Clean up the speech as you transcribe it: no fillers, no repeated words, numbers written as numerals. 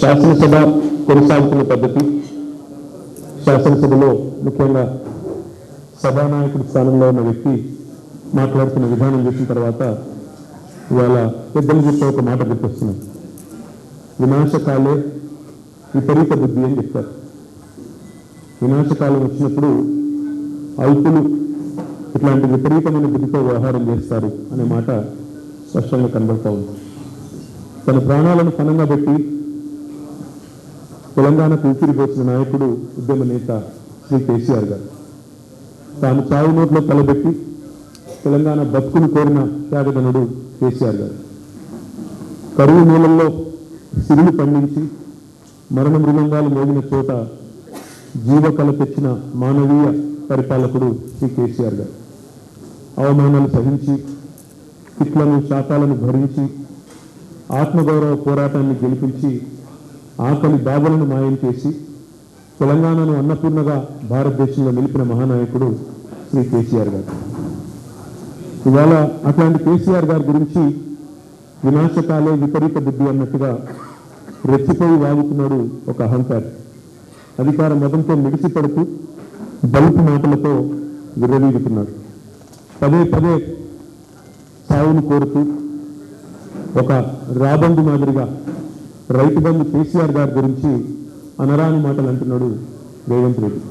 శాసనసభ కొనసాగుతున్న పద్ధతి, శాసనసభలో ముఖ్యంగా సభానాయకుడి స్థానంలో ఉన్న వ్యక్తి మాట్లాడుతున్న విధానం చూసిన తర్వాత ఇవాళ పెద్దలు చెప్పే ఒక మాట గుర్తొస్తున్నాం. వినాశకాలే విపరీత బుద్ధి అని చెప్తారు. వినాశకాలం వచ్చినప్పుడు అల్పులు ఇట్లాంటి విపరీతమైన బుద్ధితో వ్యవహారం చేస్తారు అనే మాట స్పష్టంగా కనబడతా ఉంది. తన ప్రాణాలను పణంగా పెట్టి తెలంగాణకు ఊపిరిపోసిన నాయకుడు, ఉద్యమ నేత శ్రీ కేసీఆర్ గారు. తాను చావు నోట్లో తలబెట్టి తెలంగాణ బతుకును కోరిన త్యాగధనుడు కేసీఆర్ గారు. కరువు మూలల్లో సిరులు పండించి మరణ మృదంగాలు మోగిన చోట జీవకళ తెచ్చిన మానవీయ పరిపాలకుడు శ్రీ కేసీఆర్ గారు. అవమానాలు సహించి తిట్లను శాతాలను భరించి ఆత్మగౌరవ పోరాటాన్ని గెలిపించి ఆకలి బాధలను మాయం చేసి తెలంగాణను అన్నపూర్ణగా భారతదేశంలో నిలిపిన మహానాయకుడు శ్రీ కేసీఆర్ గారు. ఇవాళ అట్లాంటి కేసీఆర్ గారి గురించి వినాశకాలే విపరీత బుద్ధి అన్నట్టుగా రెచ్చిపోయి వాగుతున్నాడు ఒక అహంకారి. అధికార మతంతో మిడిసిపడుతూ బలుపు మాటలతో విర్రవీగుతున్నాడు. పదే పదే సావును కోరుతూ ఒక రాబందు మాదిరిగా రైతు బంధు కేసీఆర్ గారి గురించి అనరాని మాటలు అంటున్నాడు రేవంత్ రెడ్డి.